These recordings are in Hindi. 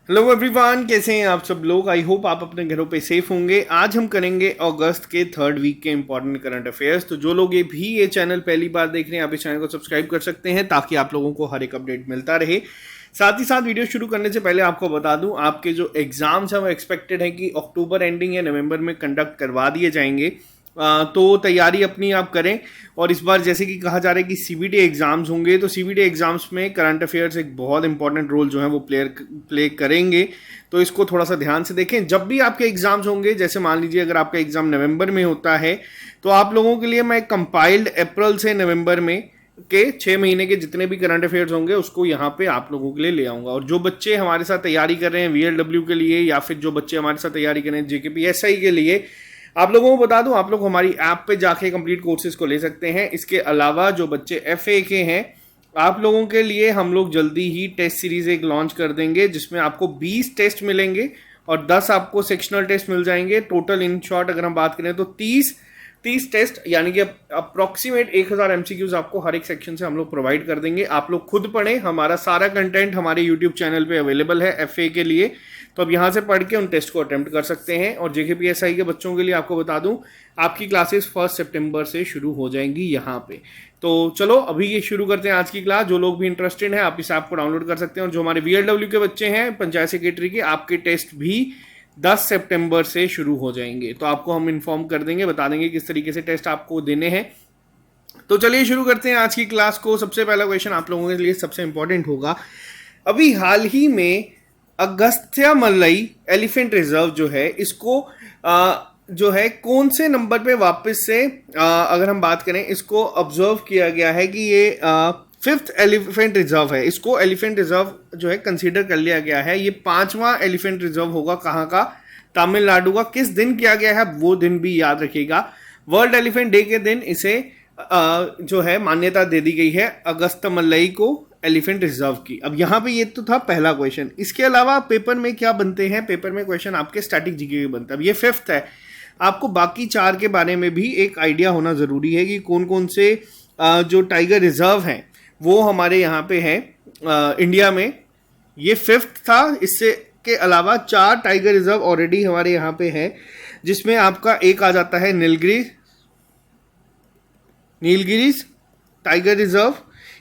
हेलो एवरीवन, कैसे हैं आप सब लोग। आई होप आप अपने घरों पे सेफ होंगे। आज हम करेंगे अगस्त के थर्ड वीक के इंपॉर्टेंट करंट अफेयर्स। तो जो लोग ये चैनल पहली बार देख रहे हैं, आप इस चैनल को सब्सक्राइब कर सकते हैं ताकि आप लोगों को हर एक अपडेट मिलता रहे। साथ ही साथ वीडियो शुरू करने से पहले आपको बता दूं, आपके जो एग्जाम्स हैं वो एक्सपेक्टेड है कि अक्टूबर एंडिंग या नवंबर में कंडक्ट करवा दिए जाएंगे। तो तैयारी अपनी आप करें। और इस बार जैसे कि कहा जा रहा है कि सीबीटी एग्जाम्स होंगे, तो सीबीटी एग्जाम्स में करंट अफेयर्स एक बहुत इंपॉर्टेंट रोल जो है वो प्ले करेंगे। तो इसको थोड़ा सा ध्यान से देखें। जब भी आपके एग्जाम्स होंगे, जैसे मान लीजिए अगर आपका एग्जाम नवंबर में होता है, तो आप लोगों के लिए मैं कंपाइल्ड अप्रैल से नवंबर में के 6 महीने के जितने भी करंट अफेयर्स होंगे उसको यहाँ पे आप लोगों के लिए ले आऊंगा। और जो बच्चे हमारे साथ तैयारी कर रहे हैं वीएलडब्ल्यू के लिए, या फिर जो बच्चे हमारे साथ तैयारी कर रहे हैं जेकेपीएसआई के लिए, आप लोगों को बता दूं, आप लोग हमारी ऐप पे जाके कंप्लीट कोर्सेज को ले सकते हैं। इसके अलावा जो बच्चे एफए के हैं, आप लोगों के लिए हम लोग जल्दी ही टेस्ट सीरीज एक लॉन्च कर देंगे, जिसमें आपको 20 टेस्ट मिलेंगे और 10 आपको सेक्शनल टेस्ट मिल जाएंगे। टोटल इन शॉर्ट अगर हम बात करें तो 30 टेस्ट, यानी कि अप्रोक्सीमेट 1000 एमसीक्यूज आपको हर एक सेक्शन से हम लोग प्रोवाइड कर देंगे। आप लोग खुद पढ़ें, हमारा सारा कंटेंट हमारे यूट्यूब चैनल पे अवेलेबल है एफए के लिए। तो अब यहाँ से पढ़ के उन टेस्ट को अटेम्प्ट कर सकते हैं। और जेकेपीएसआई के बच्चों के लिए आपको बता दूं, आपकी क्लासेस 1 सितंबर से शुरू हो जाएंगी यहाँ पे। तो चलो अभी ये शुरू करते हैं आज की क्लास। जो लोग भी इंटरेस्टेड हैं आप इस ऐप को डाउनलोड कर सकते हैं। और जो हमारे वीएलडब्ल्यू के बच्चे हैं पंचायत सेक्रेटरी के, आपके टेस्ट भी 10 सितंबर से शुरू हो जाएंगे। तो आपको हम इन्फॉर्म कर देंगे, बता देंगे किस तरीके से टेस्ट आपको देने हैं। तो चलिए शुरू करते हैं आज की क्लास को। सबसे पहला क्वेश्चन आप लोगों के लिए सबसे इंपॉर्टेंट होगा। अभी हाल ही में अगस्त्यामलई एलिफेंट रिजर्व जो है, इसको जो है कौन से नंबर पे वापस से अगर हम बात करें, इसको ऑब्जर्व किया गया है कि ये 5th एलिफेंट रिजर्व है। इसको एलिफेंट रिजर्व जो है कंसीडर कर लिया गया है। ये 5वां एलिफेंट रिजर्व होगा। कहाँ का? तमिलनाडु का। किस दिन किया गया है वो दिन भी याद रखिएगा। वर्ल्ड एलिफेंट डे के दिन इसे जो है मान्यता दे दी गई है, अगस्त्यमलई को एलिफेंट रिजर्व की। अब यहाँ पे ये तो था पहला क्वेश्चन। इसके अलावा पेपर में क्या बनते हैं? पेपर में क्वेश्चन आपके स्टैटिक जीके के बनते हैं। अब ये 5th है, आपको बाकी 4 के बारे में भी एक आइडिया होना जरूरी है कि कौन कौन से जो टाइगर रिजर्व हैं वो हमारे यहाँ पे हैं इंडिया में। ये 5th था। इससे के अलावा 4 टाइगर रिजर्व ऑलरेडी हमारे यहाँ पे हैं, जिसमें आपका एक आ जाता है नीलगिरीज टाइगर रिजर्व,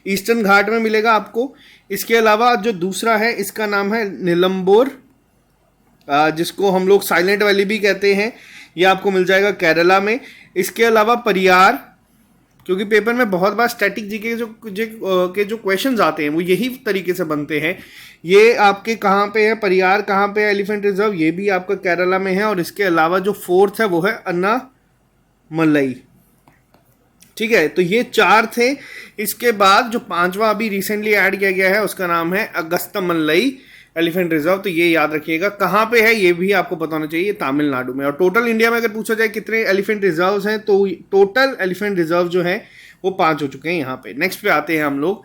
ईस्टर्न घाट में मिलेगा आपको। इसके अलावा जो दूसरा है, इसका नाम है नीलम्बोर, जिसको हम लोग साइलेंट वैली भी कहते हैं। ये आपको मिल जाएगा केरला में। इसके अलावा परियार, क्योंकि पेपर में बहुत बार स्टैटिक जीके के जो क्वेश्चंस आते हैं वो यही तरीके से बनते हैं। ये आपके कहाँ पे है परियार, कहाँ पे है एलिफेंट रिजर्व, ये भी आपका केरला में है। और इसके अलावा जो 4th है वो है अन्नामलई। ठीक है, तो ये 4 थे। इसके बाद जो 5वां अभी रिसेंटली ऐड किया गया है उसका नाम है अगस्त्यमलई एलिफेंट रिजर्व। तो ये याद रखिएगा। कहाँ पे है ये भी आपको पता होना चाहिए, तमिलनाडु में। और टोटल इंडिया में अगर पूछा जाए कितने एलिफेंट रिजर्व्स हैं, तो टोटल एलिफेंट रिजर्व जो है वो 5 हो चुके हैं यहाँ पे। नेक्स्ट पे आते हैं हम लोग।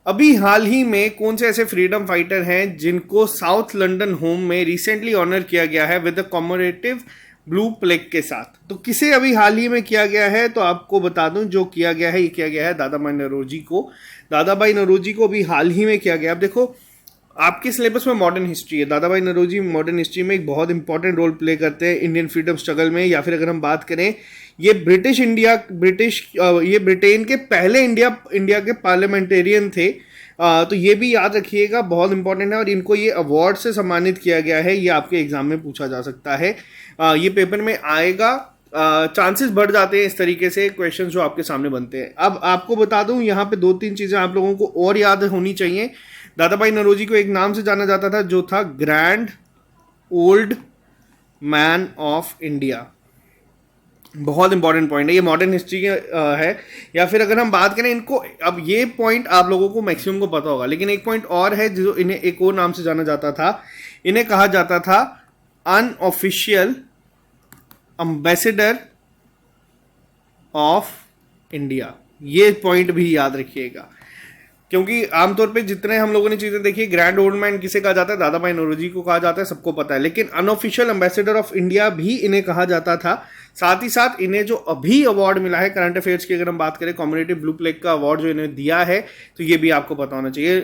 अभी हाल ही में कौन से ऐसे फ्रीडम फाइटर हैं जिनको साउथ लंदन होम में रिसेंटली ऑनर किया गया है विद कॉमोरेटिव ब्लू प्लेग के साथ? तो किसे अभी हाल ही में किया गया है? तो आपको बता दूं, जो किया गया है, ये किया गया है दादा भाई नौरोजी को। दादा भाई नौरोजी को अभी हाल ही में किया गया। अब देखो, आपके सिलेबस में मॉडर्न हिस्ट्री है। दादा भाई नौरोजी मॉडर्न हिस्ट्री में एक बहुत इंपॉर्टेंट रोल प्ले करते हैं इंडियन फ्रीडम स्ट्रगल में। या फिर अगर हम बात करें, ये ये ब्रिटेन के पहले इंडिया के पार्लियामेंटेरियन थे। तो ये भी याद रखिएगा, बहुत इंपॉर्टेंट है। और इनको ये अवार्ड से सम्मानित किया गया है। ये आपके एग्जाम में पूछा जा सकता है, ये पेपर में आएगा। चांसेस बढ़ जाते हैं इस तरीके से क्वेश्चन जो आपके सामने बनते हैं। अब आपको बता दूं, यहाँ पे 2-3 चीजें आप लोगों को और याद होनी चाहिए। दादा भाई नौरोजी को एक नाम से जाना जाता था जो था grand old man of India. बहुत इंपॉर्टेंट पॉइंट है, ये मॉडर्न हिस्ट्री है। या फिर अगर हम बात करें इनको, अब ये पॉइंट आप लोगों को मैक्सिमम को पता होगा, लेकिन एक पॉइंट और है जो इन्हें एक और नाम से जाना जाता था। इन्हें कहा जाता था अनऑफिशियल एम्बेसडर ऑफ इंडिया। ये पॉइंट भी याद रखिएगा। क्योंकि आमतौर पे जितने हम लोगों ने चीजें देखी, ग्रैंड ओल्ड मैन किसे कहा जाता है, दादा भाई नौरोजी को कहा जाता है, सबको पता है, लेकिन अनऑफिशियल एम्बेसडर ऑफ इंडिया भी इन्हें कहा जाता था। साथ ही साथ इन्हें जो अभी अवार्ड मिला है करंट अफेयर्स की अगर हम बात करें, कम्युनिटी ब्लू प्लेग का अवार्ड जो इन्हें दिया है, तो ये भी आपको पता होना चाहिए।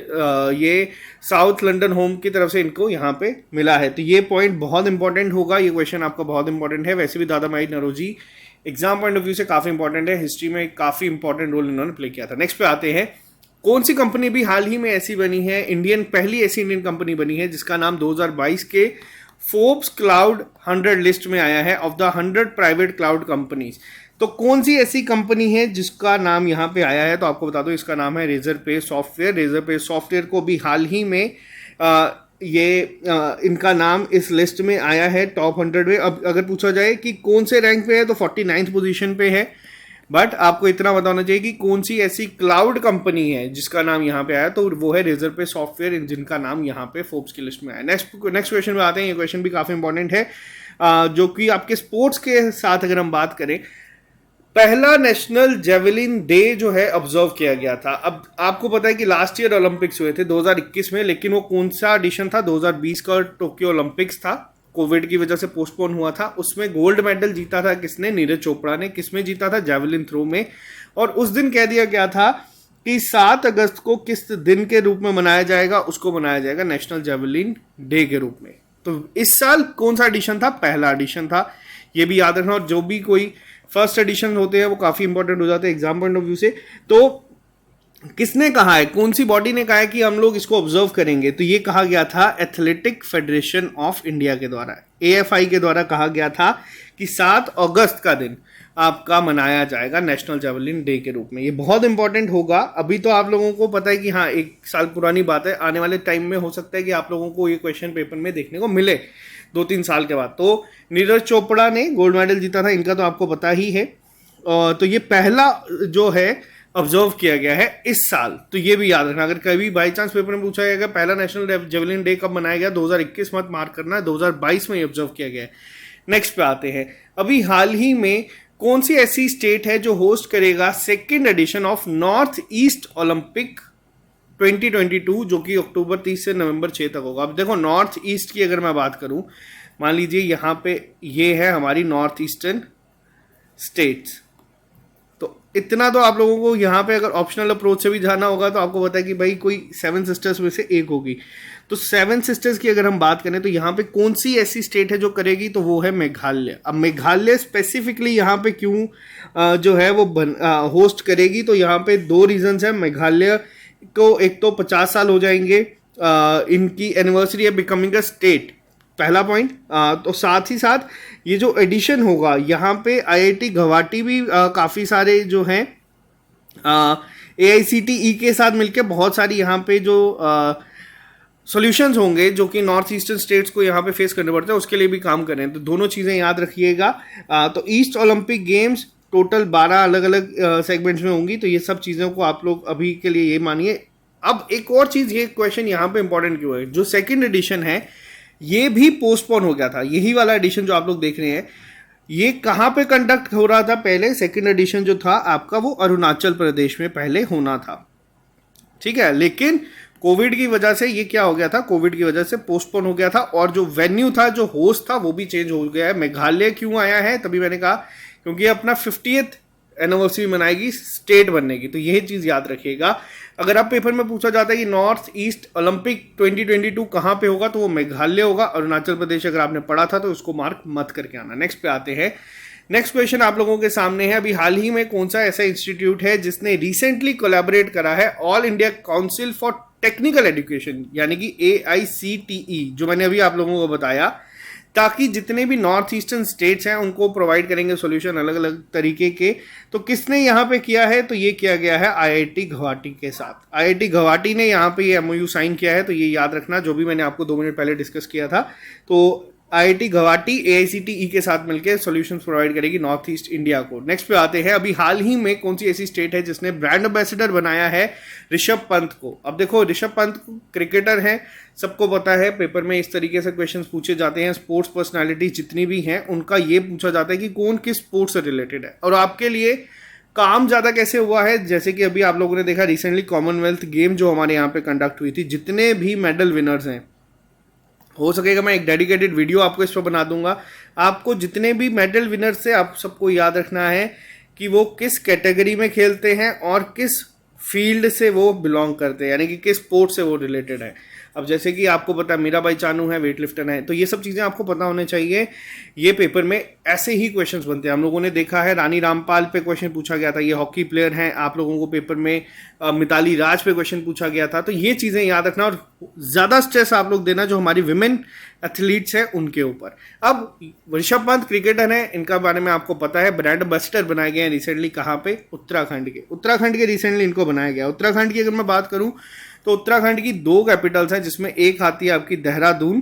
ये साउथ लंदन होम की तरफ से इनको यहाँ पे मिला है, तो ये पॉइंट बहुत इंपॉर्टेंट होगा, ये क्वेश्चन आपका बहुत इंपॉर्टेंट है। वैसे भी Dadabhai Naoroji exam point of view से काफी इंपॉर्टेंट है, हिस्ट्री में काफी इंपॉर्टेंट रोल इन्होंने प्ले किया था। नेक्स्ट पे आते हैं, कौन सी कंपनी भी हाल ही में ऐसी बनी है, पहली ऐसी इंडियन कंपनी बनी है जिसका नाम 2022 के फोर्ब्स क्लाउड 100 लिस्ट में आया है of the 100 private cloud companies. तो कौन सी ऐसी कंपनी है जिसका नाम यहाँ पे आया है, तो आपको बता दो इसका नाम है रेजरपे सॉफ्टवेयर। रेजरपे सॉफ्टवेयर को भी हाल ही में इनका नाम इस लिस्ट में आया है टॉप 100 में। अब अगर पूछा जाए कि कौन से रैंक पे है, तो 49th पोजीशन पे है। बट आपको इतना बताना चाहिए कि कौन सी ऐसी क्लाउड कंपनी है जिसका नाम यहाँ पे आया, तो वो है रेजरपे सॉफ्टवेयर, जिनका नाम यहाँ पे फोर्ब्स की लिस्ट में आया। नेक्स्ट क्वेश्चन में आते हैं, ये क्वेश्चन भी काफी इंपॉर्टेंट है, जो कि आपके स्पोर्ट्स के साथ अगर हम बात करें, पहला नेशनल जेवलिन डे जो है ऑब्जर्व किया गया था। अब आपको पता है कि लास्ट ईयर ओलंपिक्स हुए थे 2021 में, लेकिन वो कौन सा एडिशन था, 2020 का टोक्यो ओलंपिक्स था, कोविड की वजह से पोस्टपोन हुआ था। उसमें गोल्ड मेडल जीता था किसने, नीरज चोपड़ा ने। किसमें जीता था, जेवलिन थ्रो में। और उस दिन कह दिया गया था कि 7 अगस्त को किस दिन के रूप में मनाया जाएगा, उसको मनाया जाएगा नेशनल जेवलिन डे के रूप में। तो इस साल कौन सा एडिशन था, पहला एडिशन था, ये भी याद रखना। और जो भी कोई फर्स्ट एडिशन होते हैं वो काफी इंपॉर्टेंट हो जाते हैं एग्जाम पॉइंट ऑफ व्यू से। तो किसने कहा है, कौन सी बॉडी ने कहा है कि हम लोग इसको ऑब्जर्व करेंगे, तो ये कहा गया था एथलेटिक फेडरेशन ऑफ इंडिया के द्वारा, एएफआई के द्वारा कहा गया था कि 7 अगस्त का दिन आपका मनाया जाएगा नेशनल जेवलिन डे के रूप में। ये बहुत इंपॉर्टेंट होगा। अभी तो आप लोगों को पता है कि हाँ 1 साल पुरानी बात है, आने वाले टाइम में हो सकता है कि आप लोगों को ये क्वेश्चन पेपर में देखने को मिले 2-3 साल के बाद। तो नीरज चोपड़ा ने गोल्ड मेडल जीता था, इनका तो आपको पता ही है। तो ये पहला जो है ऑब्जर्व किया गया है इस साल, तो ये भी याद रखना। अगर कभी बाई चांस पेपर में पूछा गया पहला नेशनल जेवलिन डे कब मनाया गया, 2021 मत मार्क करना, 2022 में ऑब्जर्व किया गया है। नेक्स्ट पे आते हैं, अभी हाल ही में कौन सी ऐसी स्टेट है जो होस्ट करेगा 2nd edition of North East Olympic 2022, जो कि अक्टूबर 30 से नवंबर 6 तक होगा। अब देखो नॉर्थ ईस्ट की अगर मैं बात करूं, मान लीजिए यहाँ पे ये है हमारी नॉर्थ ईस्टर्न स्टेट्स, तो इतना तो आप लोगों को यहाँ पे अगर ऑप्शनल अप्रोच से भी जाना होगा तो आपको पता है कि भाई कोई 7 सिस्टर्स में से एक होगी। तो 7 सिस्टर्स की अगर हम बात करें तो यहाँ पे कौन सी ऐसी स्टेट है जो करेगी, तो वो है मेघालय। अब मेघालय स्पेसिफिकली यहाँ पे क्यों जो है वो होस्ट करेगी, तो यहाँ पे 2 रीजंस है। मेघालय को एक तो 50 साल हो जाएंगे, इनकी एनिवर्सरी है बिकमिंग अ स्टेट, पहला पॉइंट। तो साथ ही साथ ये जो एडिशन होगा यहाँ पे आईआईटी गुवाहाटी भी काफ़ी सारे जो हैं एआईसीटीई के साथ मिलके बहुत सारी यहाँ पे जो सॉल्यूशंस होंगे जो कि नॉर्थ ईस्टर्न स्टेट्स को यहाँ पे फेस करने पड़ते हैं, उसके लिए भी काम करें। तो दोनों चीज़ें याद रखिएगा। तो ईस्ट ओलंपिक गेम्स टोटल 12 अलग अलग सेगमेंट्स में होंगी, तो ये सब चीज़ों को आप लोग अभी के लिए ये मानिए। अब एक और चीज़, ये क्वेश्चन यहाँ पे इंपॉर्टेंट क्यों है, जो 2nd एडिशन है ये भी पोस्टपोन हो गया था। यही वाला एडिशन जो आप लोग देख रहे हैं ये कहाँ पे कंडक्ट हो रहा था पहले, 2nd एडिशन जो था आपका वो अरुणाचल प्रदेश में पहले होना था, ठीक है। लेकिन कोविड की वजह से ये क्या हो गया था, कोविड की वजह से पोस्टपोन हो गया था, और जो वेन्यू था, जो होस्ट था, वो भी चेंज हो गया है। मेघालय क्यों आया है, तभी मैंने कहा क्योंकि अपना 50th एनिवर्सरी मनाएगी स्टेट बनने की, तो यही चीज़ याद रखिएगा। अगर आप पेपर में पूछा जाता है कि नॉर्थ ईस्ट ओलंपिक 2022 कहाँ पे होगा, तो वो मेघालय होगा। अरुणाचल प्रदेश अगर आपने पढ़ा था तो उसको मार्क मत करके आना। नेक्स्ट पे आते हैं, नेक्स्ट क्वेश्चन आप लोगों के सामने है, अभी हाल ही में कौन सा ऐसा इंस्टीट्यूट है जिसने रिसेंटली कोलैबोरेट करा है all India council for technical education, यानी कि AICTE, जो मैंने अभी आप लोगों को बताया, ताकि जितने भी नॉर्थ ईस्टर्न स्टेट्स हैं उनको प्रोवाइड करेंगे सॉल्यूशन अलग अलग तरीके के। तो किसने यहाँ पे किया है, तो ये किया गया है IIT गुवाहाटी के साथ। IIT गुवाहाटी ने यहाँ पे ये MOU साइन किया है, तो ये याद रखना, जो भी मैंने आपको 2 मिनट पहले डिस्कस किया था। तो IIT गुवाहाटी AICTE के साथ मिलकर सॉल्यूशंस प्रोवाइड करेगी नॉर्थ ईस्ट इंडिया को। नेक्स्ट पे आते हैं, अभी हाल ही में कौन सी ऐसी स्टेट है जिसने ब्रांड एम्बेसडर बनाया है ऋषभ पंत को। अब देखो ऋषभ पंत क्रिकेटर हैं, सबको पता है, पेपर में इस तरीके से क्वेश्चंस पूछे जाते हैं। स्पोर्ट्स पर्सनालिटी जितनी भी हैं उनका ये पूछा जाता है कि कौन किस स्पोर्ट्स से रिलेटेड है। और आपके लिए काम ज़्यादा कैसे हुआ है, जैसे कि अभी आप लोगों ने देखा रिसेंटली कॉमनवेल्थ गेम जो हमारे यहाँ पे कंडक्ट हुई थी, जितने भी मेडल विनर्स हैं, हो सकेगा मैं एक डेडिकेटेड वीडियो आपको इस पर बना दूंगा। आपको जितने भी मेडल विनर्स से आप सबको याद रखना है कि वो किस कैटेगरी में खेलते हैं और किस फील्ड से वो बिलोंग करते हैं, यानी कि किस स्पोर्ट से वो रिलेटेड है। अब जैसे कि आपको पता है मीराबाई चानू है, वेट लिफ्टर है, तो ये सब चीज़ें आपको पता होने चाहिए। ये पेपर में ऐसे ही क्वेश्चंस बनते हैं। हम लोगों ने देखा है रानी रामपाल पे क्वेश्चन पूछा गया था, ये हॉकी प्लेयर हैं। आप लोगों को पेपर में मिताली राज पे क्वेश्चन पूछा गया था। तो ये चीज़ें याद रखना और ज़्यादा स्ट्रेस आप लोग देना जो हमारी विमेन एथलीट्स हैं उनके ऊपर। अब ऋषभ पंत क्रिकेटर हैं, इनका बारे में आपको पता है, ब्रांड एम्बेसडर बनाए गए हैं रिसेंटली। कहाँ पे? उत्तराखंड के रिसेंटली इनको बनाया गया। उत्तराखंड की अगर मैं बात करूं तो उत्तराखंड की 2 कैपिटल्स हैं, जिसमें एक आती है आपकी देहरादून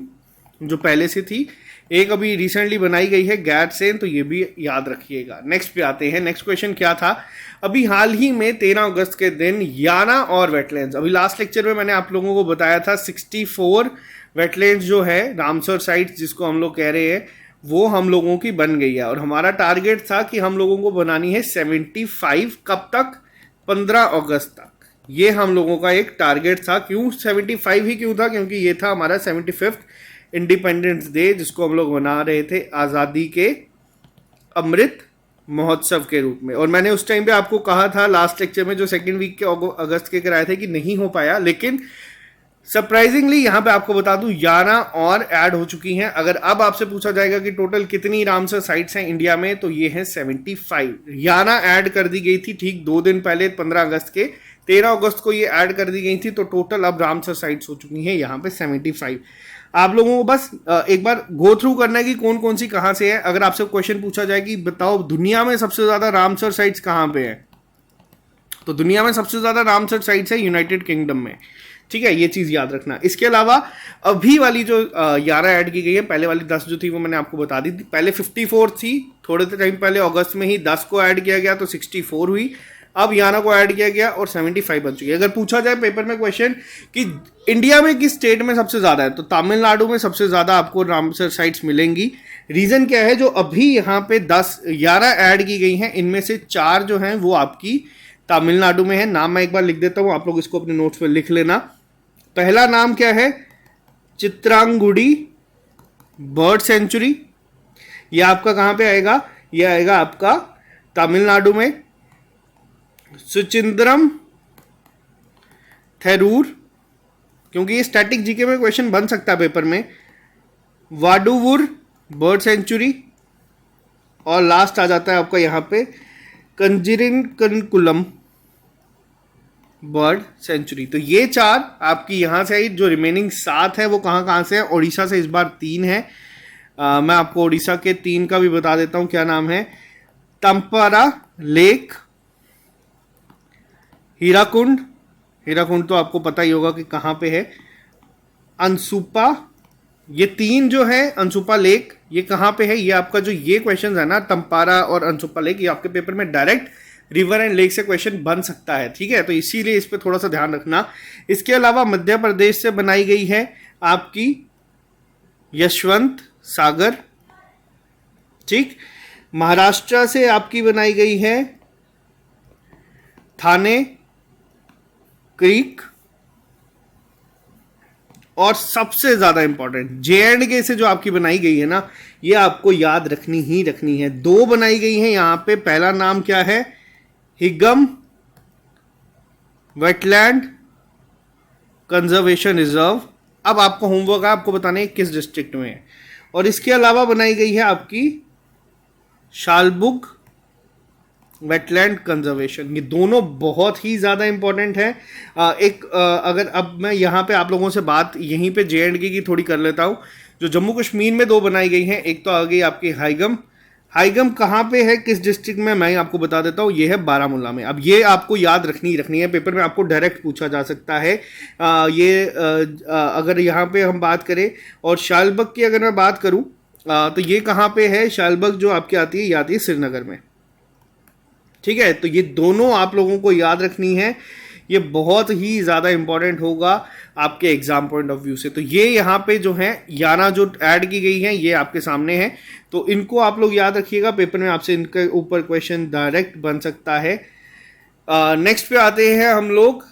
जो पहले से थी, एक अभी रिसेंटली बनाई गई है गैरसेन, तो ये भी याद रखिएगा। नेक्स्ट पे आते हैं। नेक्स्ट क्वेश्चन क्या था? अभी हाल ही में 13 अगस्त के दिन याना और वेटलैंड्स, अभी लास्ट लेक्चर में मैंने आप लोगों को बताया था 64 वेटलैंड्स जो है रामसर साइट्स जिसको हम लोग कह रहे हैं, वो हम लोगों की बन गई है। और हमारा टारगेट था कि हम लोगों को बनानी है 75। कब तक? 15 अगस्त तक। ये हम लोगों का एक टारगेट था। क्यों 75 ही क्यों था? क्योंकि ये था हमारा 75th इंडिपेंडेंस डे, जिसको हम लोग मना रहे थे आज़ादी के अमृत महोत्सव के रूप में। और मैंने उस टाइम पे आपको कहा था लास्ट लेक्चर में जो सेकेंड वीक के अगस्त के कराए थे कि नहीं हो पाया, लेकिन सरप्राइजिंगली यहाँ पे आपको बता दूं याना और ऐड हो चुकी हैं। अगर अब आपसे पूछा जाएगा कि टोटल कितनी रामसर साइट्स हैं इंडिया में, तो ये है 75। याना ऐड कर दी गई थी ठीक 2 दिन पहले, 15 अगस्त के। 13 अगस्त को ये ऐड कर दी गई थी, तो टोटल अब रामसर साइट्स हो चुकी हैं यहाँ पे 75। आप लोगों को बस एक बार गो थ्रू करना है कि कौन कौन सी कहाँ से है। अगर आपसे क्वेश्चन पूछा जाए कि बताओ दुनिया में सबसे ज्यादा रामसर साइट्स कहाँ पे है, तो दुनिया में सबसे ज्यादा रामसर साइट्स है यूनाइटेड किंगडम में। ठीक है, ये चीज याद रखना। इसके अलावा अभी वाली जो 11 ऐड की गई है, पहले वाली 10 जो थी वो मैंने आपको बता दी थी। पहले 54 थी, थोड़े टाइम पहले अगस्त में ही 10 को ऐड किया गया तो 64 हुई। अब याना को ऐड किया गया और 75 बन चुकी है। अगर पूछा जाए पेपर में क्वेश्चन कि इंडिया में किस स्टेट में सबसे ज्यादा है, तो तमिलनाडु में सबसे ज्यादा आपको रामसर साइट्स मिलेंगी। रीजन क्या है? जो अभी यहाँ पे 11 ऐड की गई हैं, इनमें से 4 जो हैं वो आपकी तमिलनाडु में है। नाम मैं एक बार लिख देता हूँ, आप लोग इसको अपने नोट्स पे लिख लेना। पहला नाम क्या है? Chitrangudi bird sanctuary. ये आपका कहाँ पे आएगा? ये आएगा आपका तमिलनाडु में। सुचिंद्रम थेरूर, क्योंकि ये स्टैटिक जीके में क्वेश्चन बन सकता है पेपर में। वाडुवुर बर्ड सेंचुरी। और लास्ट आ जाता है आपका यहाँ पे कंजिरिनकुलम बर्ड सेंचुरी। तो ये 4 आपकी यहाँ से आई। जो रिमेनिंग 7 है वो कहाँ कहाँ से है? ओडिशा से इस बार 3 है। मैं आपको ओडिशा के 3 का भी बता देता हूँ क्या नाम है। तंपारा लेक, हीराकुंड तो आपको पता ही होगा कि कहाँ पे है। अंसुपा, ये 3 जो है, अंसुपा लेक ये कहाँ पे है? ये आपका जो ये क्वेश्चन है ना, तंपारा और अंसुपा लेक, ये आपके पेपर में डायरेक्ट रिवर एंड लेक से क्वेश्चन बन सकता है। ठीक है, तो इसीलिए इस पे थोड़ा सा ध्यान रखना। इसके अलावा मध्य प्रदेश से बनाई गई है आपकी यशवंत सागर। ठीक, महाराष्ट्र से आपकी बनाई गई है थाने क्रीक। और सबसे ज्यादा इंपॉर्टेंट J&K से जो आपकी बनाई गई है ना, ये आपको याद रखनी ही रखनी है। 2 बनाई गई है यहां पे। पहला नाम क्या है? हिगम वेटलैंड कंजर्वेशन रिजर्व। अब आपको होमवर्क है, आपको बताना है किस डिस्ट्रिक्ट में है। और इसके अलावा बनाई गई है आपकी शालबुग वेटलैंड कंजर्वेशन। ये दोनों बहुत ही ज़्यादा इंपॉर्टेंट है। अगर अब मैं यहाँ पे आप लोगों से बात यहीं पे J&K की थोड़ी कर लेता हूँ। जो जम्मू कश्मीर में 2 बनाई गई हैं, एक तो आ गई आपकी हाईगम कहाँ पे है, किस डिस्ट्रिक्ट में, मैं आपको बता देता हूँ, ये है बारामूला में। अब ये आपको याद रखनी है, पेपर में आपको डायरेक्ट पूछा जा सकता है। अगर यहाँ पे हम बात करें और शालबग की अगर मैं बात करूँ तो ये कहाँ पे है? शालबग जो आपकी आती है, ये आती है श्रीनगर में। ठीक है, तो ये दोनों आप लोगों को याद रखनी है। ये बहुत ही ज़्यादा इंपॉर्टेंट होगा आपके एग्जाम पॉइंट ऑफ व्यू से। तो ये यहाँ पे जो है 11 जो ऐड की गई हैं ये आपके सामने है, तो इनको आप लोग याद रखिएगा, पेपर में आपसे इनके ऊपर क्वेश्चन डायरेक्ट बन सकता है। नेक्स्ट पे आते हैं हम लोग।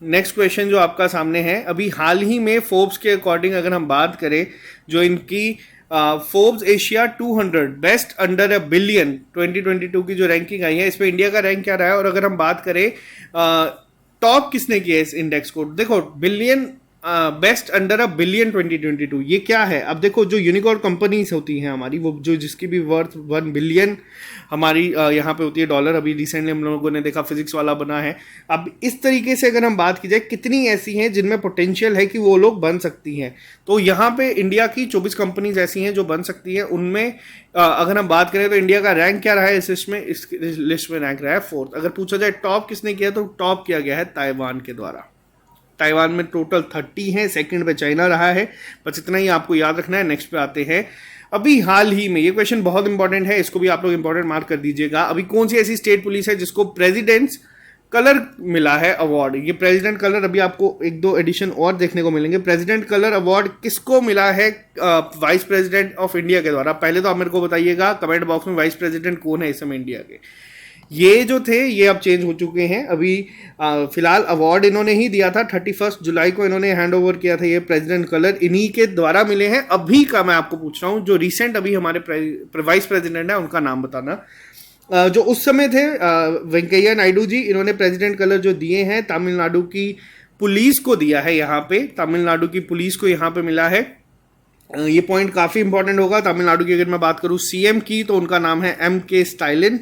नेक्स्ट क्वेश्चन जो आपका सामने है, अभी हाल ही में फोर्ब्स के अकॉर्डिंग अगर हम बात करें, जो इनकी Forbes Asia 200 best under a billion 2022 की जो रैंकिंग आई है, इसमें इंडिया का रैंक क्या रहा है, और अगर हम बात करें टॉप किसने किया है इस इंडेक्स को, देखो billion best under a billion 2022 ये क्या है। अब देखो जो यूनिकॉर्न कंपनीज होती हैं हमारी, वो जो जिसकी भी वर्थ 1 बिलियन हमारी यहाँ पे होती है डॉलर, अभी रिसेंटली हम लोगों ने देखा फिजिक्स वाला बना है। अब इस तरीके से अगर हम बात की जाए कितनी ऐसी हैं जिनमें पोटेंशियल है कि वो लोग बन सकती हैं, तो यहाँ पे इंडिया की 24 कंपनीज ऐसी हैं जो बन सकती हैं। उनमें अगर हम बात करें तो इंडिया का रैंक क्या रहा है इस लिस्ट में रैंक रहा है 4th। अगर पूछा जाए टॉप किसने किया, तो टॉप किया गया है ताइवान के द्वारा। ताइवान में टोटल 30 हैं, सेकंड पे चाइना रहा है, बस इतना ही आपको याद रखना है। नेक्स्ट पे आते हैं, अभी हाल ही में, ये क्वेश्चन बहुत इंपॉर्टेंट है, इसको भी आप लोग इंपॉर्टेंट मार्क कर दीजिएगा। अभी कौन सी ऐसी स्टेट पुलिस है जिसको प्रेसिडेंट्स कलर मिला है अवार्ड। ये प्रेसिडेंट कलर अभी आपको 1-2 एडिशन और देखने को मिलेंगे। प्रेसिडेंट कलर अवार्ड किसको मिला है वाइस प्रेसिडेंट ऑफ इंडिया के द्वारा। पहले तो आप मेरे को बताइएगा कमेंट बॉक्स में वाइस प्रेसिडेंट कौन है इस समय इंडिया के। ये जो थे ये अब चेंज हो चुके हैं। अभी फिलहाल अवार्ड इन्होंने ही दिया था, 31 जुलाई को इन्होंने हैंड ओवर किया था ये प्रेसिडेंट कलर, इन्हीं के द्वारा मिले हैं। अभी का मैं आपको पूछ रहा हूँ, जो रिसेंट अभी हमारे वाइस प्रेसिडेंट है उनका नाम बताना। जो उस समय थे वेंकैया नायडू जी, इन्होंने प्रेसिडेंट कलर जो दिए हैं तमिलनाडु की पुलिस को दिया है। यहाँ पे तमिलनाडु की पुलिस को यहाँ पे मिला है। ये पॉइंट काफ़ी इंपॉर्टेंट होगा। तमिलनाडु की अगर मैं बात करूँ सीएम की, तो उनका नाम है MK स्टालिन।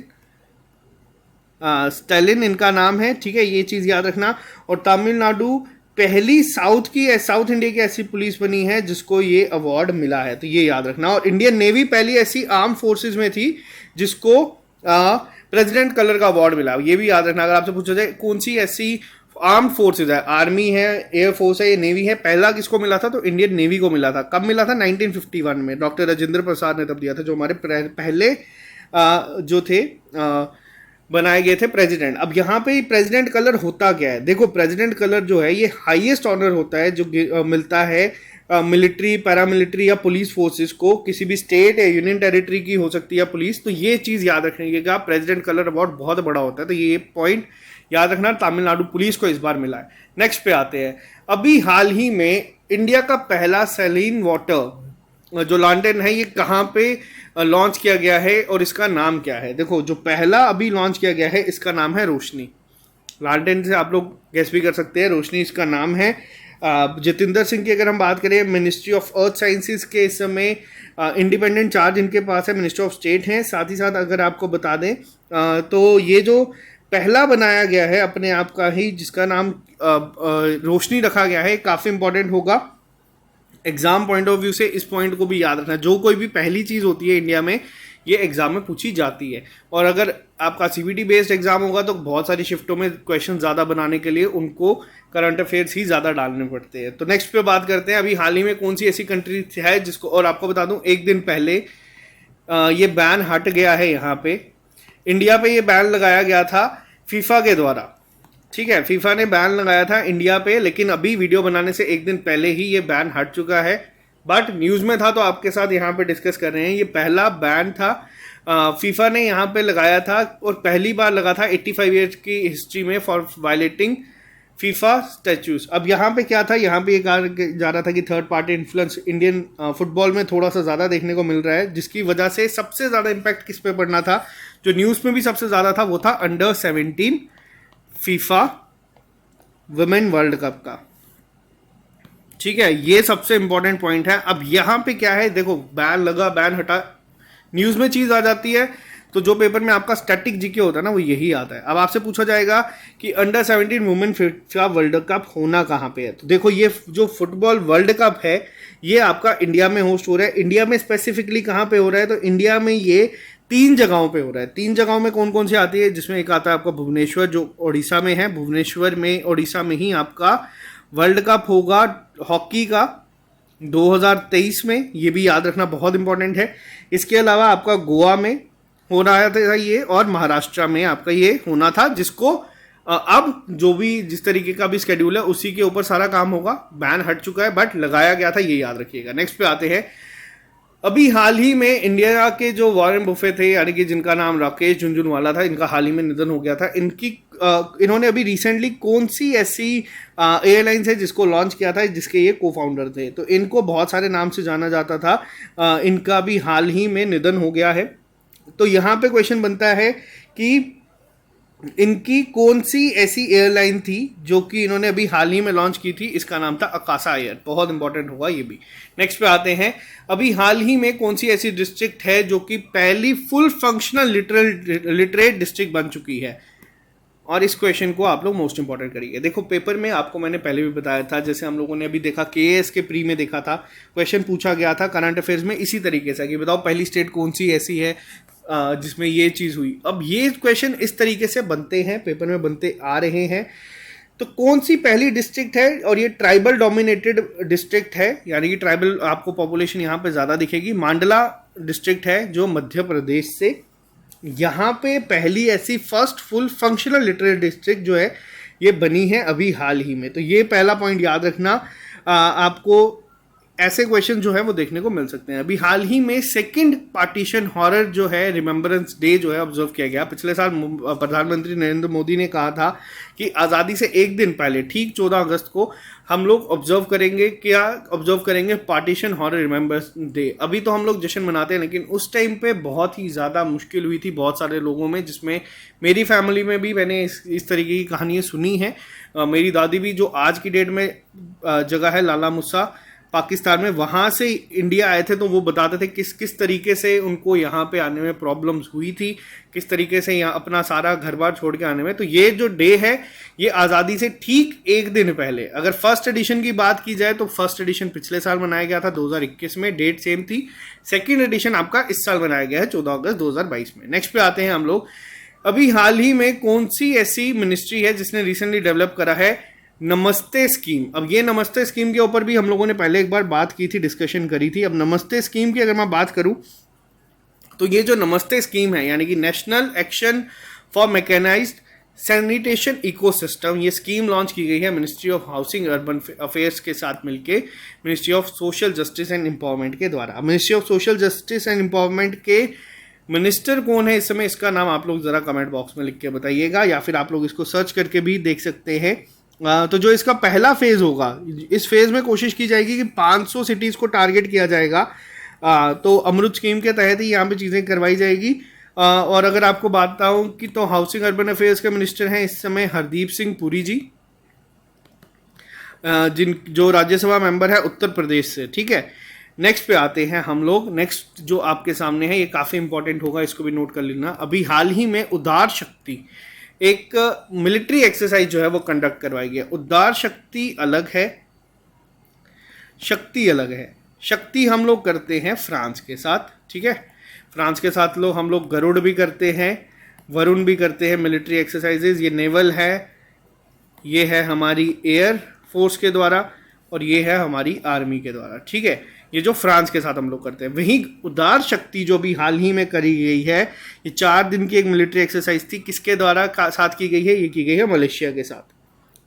स्टालिन इनका नाम है, ठीक है, ये चीज़ याद रखना। और तमिलनाडु पहली साउथ इंडिया की ऐसी पुलिस बनी है जिसको ये अवार्ड मिला है, तो ये याद रखना। और इंडियन नेवी पहली ऐसी आर्म फोर्सेस में थी जिसको प्रेसिडेंट कलर का अवार्ड मिला, ये भी याद रखना। अगर आपसे पूछा जाए कौन सी ऐसी आर्म फोर्सेज है, आर्मी है, एयरफोर्स है, ये नेवी है, पहला किसको मिला था, तो इंडियन नेवी को मिला था। कब मिला था, 1951 में, डॉक्टर राजेंद्र प्रसाद ने तब दिया था, जो हमारे पहले जो थे बनाए गए थे प्रेसिडेंट। अब यहाँ पे प्रेसिडेंट कलर होता क्या है, देखो प्रेसिडेंट कलर जो है ये हाईएस्ट ऑनर होता है जो मिलता है मिलिट्री, पैरामिलिट्री या पुलिस फोर्सेस को, किसी भी स्टेट या यूनियन टेरिटरी की हो सकती है पुलिस। तो ये चीज़ याद रखिएगा, प्रेसिडेंट कलर अवार्ड बहुत बड़ा होता है, तो ये पॉइंट याद रखना। तमिलनाडु पुलिस को इस बार मिला है। नेक्स्ट पे आते हैं, अभी हाल ही में इंडिया का पहला सैलिन वाटर जो लॉन्टेन है, ये कहाँ पे लॉन्च किया गया है और इसका नाम क्या है। देखो जो पहला अभी लॉन्च किया गया है इसका नाम है रोशनी। लॉन्टेन से आप लोग गेस भी कर सकते हैं, रोशनी इसका नाम है। जितेंद्र सिंह की अगर हम बात करें, मिनिस्ट्री ऑफ अर्थ साइंसेज के इस समय इंडिपेंडेंट चार्ज इनके पास है, मिनिस्टर ऑफ स्टेट हैं। साथ ही साथ अगर आपको बता दें तो ये जो पहला बनाया गया है अपने आप का ही, जिसका नाम रोशनी रखा गया है, काफ़ी इंपॉर्टेंट होगा एग्जाम पॉइंट ऑफ व्यू से। इस पॉइंट को भी याद रखना, जो कोई भी पहली चीज़ होती है इंडिया में ये एग्जाम में पूछी जाती है। और अगर आपका CBT बेस्ड एग्जाम होगा तो बहुत सारी शिफ्टों में क्वेश्चन ज़्यादा बनाने के लिए उनको करंट अफेयर्स ही ज़्यादा डालने पड़ते हैं। तो नेक्स्ट पे बात करते हैं, अभी हाल ही में कौन सी ऐसी कंट्री है जिसको, और आपको बता दूं एक दिन पहले ये बैन हट गया है। यहाँ पे इंडिया पे ये बैन लगाया गया था फीफा के द्वारा, ठीक है, फीफा ने बैन लगाया था इंडिया पे, लेकिन अभी वीडियो बनाने से एक दिन पहले ही ये बैन हट चुका है। बट न्यूज़ में था तो आपके साथ यहाँ पे डिस्कस कर रहे हैं। ये पहला बैन था फीफा ने यहाँ पे लगाया था, और पहली बार लगा था 85 ईयर्स की हिस्ट्री में फॉर वायलेटिंग फीफा स्टैच्यूज। अब यहाँ पे क्या था, यहाँ पे ये कहा जा रहा था कि third party influence Indian football में थोड़ा सा ज़्यादा देखने को मिल रहा है, जिसकी वजह से सबसे ज़्यादा इम्पैक्ट किस पे पड़ना था, जो न्यूज़ में भी सबसे ज़्यादा था वो था under 17 FIFA women world cup का, ठीक है, ये सबसे इंपॉर्टेंट पॉइंट है। अब यहाँ पे क्या है, देखो बैन लगा, बैन हटा, न्यूज़ में चीज़ आ जाती है, तो जो पेपर में आपका स्टैटिक जीके होता है ना वो यही आता है। अब आपसे पूछा जाएगा कि under 17 women FIFA world cup होना कहाँ पे है, तो देखो ये जो फुटबॉल वर्ल्ड कप है ये आपका इंडिया में होस्ट हो रहा है। इंडिया में स्पेसिफिकली कहाँ पे हो रहा है, तो इंडिया में ये 3 जगहों पे हो रहा है। 3 जगहों में कौन कौन सी आती है, जिसमें एक आता है आपका भुवनेश्वर जो उड़ीसा में है, भुवनेश्वर में उड़ीसा में ही आपका वर्ल्ड कप होगा हॉकी का 2023 में, ये भी याद रखना बहुत इंपॉर्टेंट है। इसके अलावा आपका गोवा में हो रहा था ये, और महाराष्ट्र में आपका ये होना था, जिसको अब जो भी जिस तरीके का भी स्केड्यूल है उसी के ऊपर सारा काम होगा। बैन हट चुका है बट लगाया गया था, ये याद रखिएगा। नेक्स्ट पे आते हैं, अभी हाल ही में इंडिया के जो वॉरेन बुफे थे, यानी कि जिनका नाम राकेश झुनझुनवाला था, इनका हाल ही में निधन हो गया था। इन्होंने अभी रिसेंटली कौन सी ऐसी एयरलाइंस है जिसको लॉन्च किया था, जिसके ये को फाउंडर थे, तो इनको बहुत सारे नाम से जाना जाता था। इनका भी हाल ही में निधन हो गया है। तो यहाँ पे क्वेश्चन बनता है कि इनकी कौन सी ऐसी एयरलाइन थी जो कि इन्होंने अभी हाल ही में लॉन्च की थी, इसका नाम था अकासा एयर। बहुत इंपॉर्टेंट होगा ये भी। नेक्स्ट पे आते हैं, अभी हाल ही में कौन सी ऐसी डिस्ट्रिक्ट है जो कि पहली फुल फंक्शनल लिटरेट डिस्ट्रिक्ट बन चुकी है, और इस क्वेश्चन को आप लोग मोस्ट इंपॉर्टेंट करिए। देखो पेपर में आपको मैंने पहले भी बताया था, जैसे हम लोगों ने अभी देखा केएएस के प्री में देखा था, क्वेश्चन पूछा गया था करंट अफेयर्स में इसी तरीके से कि बताओ पहली स्टेट कौन सी ऐसी है जिसमें ये चीज़ हुई। अब ये क्वेश्चन इस तरीके से बनते हैं, पेपर में बनते आ रहे हैं। तो कौन सी पहली डिस्ट्रिक्ट है, और ये ट्राइबल डोमिनेटेड डिस्ट्रिक्ट है, यानी कि ट्राइबल आपको पॉपुलेशन यहाँ पे ज़्यादा दिखेगी। मांडला डिस्ट्रिक्ट है जो मध्य प्रदेश से, यहाँ पे पहली ऐसी first full functional literate district जो है ये बनी है अभी हाल ही में। तो ये पहला पॉइंट याद रखना। आपको ऐसे क्वेश्चन जो है वो देखने को मिल सकते हैं। अभी हाल ही में सेकंड पार्टीशन हॉरर जो है रिमेम्बरेंस डे जो है ऑब्जर्व किया गया। पिछले साल प्रधानमंत्री नरेंद्र मोदी ने कहा था कि आज़ादी से एक दिन पहले ठीक 14 अगस्त को हम लोग ऑब्जर्व करेंगे पार्टीशन हॉरर रिमेम्बरेंस डे। अभी तो हम लोग जश्न मनाते हैं, लेकिन उस टाइम पे बहुत ही ज़्यादा मुश्किल हुई थी बहुत सारे लोगों में, जिसमें मेरी फैमिली में भी मैंने इस तरीके की कहानियाँ सुनी हैं। मेरी दादी भी जो आज की डेट में जगह है लाला मुसा पाकिस्तान में, वहाँ से इंडिया आए थे, तो वो बताते थे किस तरीके से उनको यहाँ पे आने में प्रॉब्लम्स हुई थी, किस तरीके से यहाँ अपना सारा घर बार छोड़ के आने में। तो ये जो डे है ये आज़ादी से ठीक एक दिन पहले, अगर फर्स्ट एडिशन की बात की जाए तो फर्स्ट एडिशन पिछले साल मनाया गया था 2021 में, डेट सेम थी। सेकेंड एडिशन आपका इस साल बनाया गया है 14 अगस्त 2022 में। नेक्स्ट पे आते हैं हम लोग, अभी हाल ही में कौन सी ऐसी मिनिस्ट्री है जिसने रिसेंटली डेवलप करा है नमस्ते स्कीम। अब ये नमस्ते स्कीम के ऊपर भी हम लोगों ने पहले एक बार बात की थी, डिस्कशन करी थी। अब नमस्ते स्कीम की अगर मैं बात करूं तो ये जो नमस्ते स्कीम है, यानी कि National Action for Mechanised Sanitation Ecosystem, ये स्कीम लॉन्च की गई है Ministry of Housing Urban Affairs के साथ मिलके Ministry of Social Justice and Empowerment के द्वारा। Ministry of Social Justice and Empowerment के मिनिस्टर कौन है इस समय, इसका नाम आप लोग ज़रा कमेंट बॉक्स में लिख के बताइएगा, या फिर आप लोग इसको सर्च करके भी देख सकते हैं। तो जो इसका पहला फेज़ होगा, इस फेज़ में कोशिश की जाएगी कि 500 सिटीज़ को टारगेट किया जाएगा। तो अमृत स्कीम के तहत ही यहाँ पे चीज़ें करवाई जाएगी। और अगर आपको बताऊँ कि तो हाउसिंग अर्बन अफेयर्स के मिनिस्टर हैं इस समय हरदीप सिंह पुरी जी, जो राज्यसभा मेंबर है उत्तर प्रदेश से। ठीक है, नेक्स्ट पे आते हैं हम लोग। नेक्स्ट जो आपके सामने है ये काफ़ी इंपॉर्टेंट होगा, इसको भी नोट कर लेना। अभी हाल ही में उदार शक्ति एक मिलिट्री एक्सरसाइज जो है वो कंडक्ट करवाई गई। उदार शक्ति अलग है, शक्ति अलग है। शक्ति हम लोग करते हैं फ्रांस के साथ, ठीक है, फ्रांस के साथ हम लोग गरुड़ भी करते हैं, वरुण भी करते हैं मिलिट्री एक्सरसाइजेज। ये नेवल है, ये है हमारी एयर फोर्स के द्वारा, और ये है हमारी आर्मी के द्वारा। ठीक है, ये जो फ्रांस के साथ हम लोग करते हैं। वहीं उदार शक्ति जो भी हाल ही में करी गई है, ये 4 दिन की एक मिलिट्री एक्सरसाइज थी, किसके द्वारा साथ की गई है, ये की गई है मलेशिया के साथ।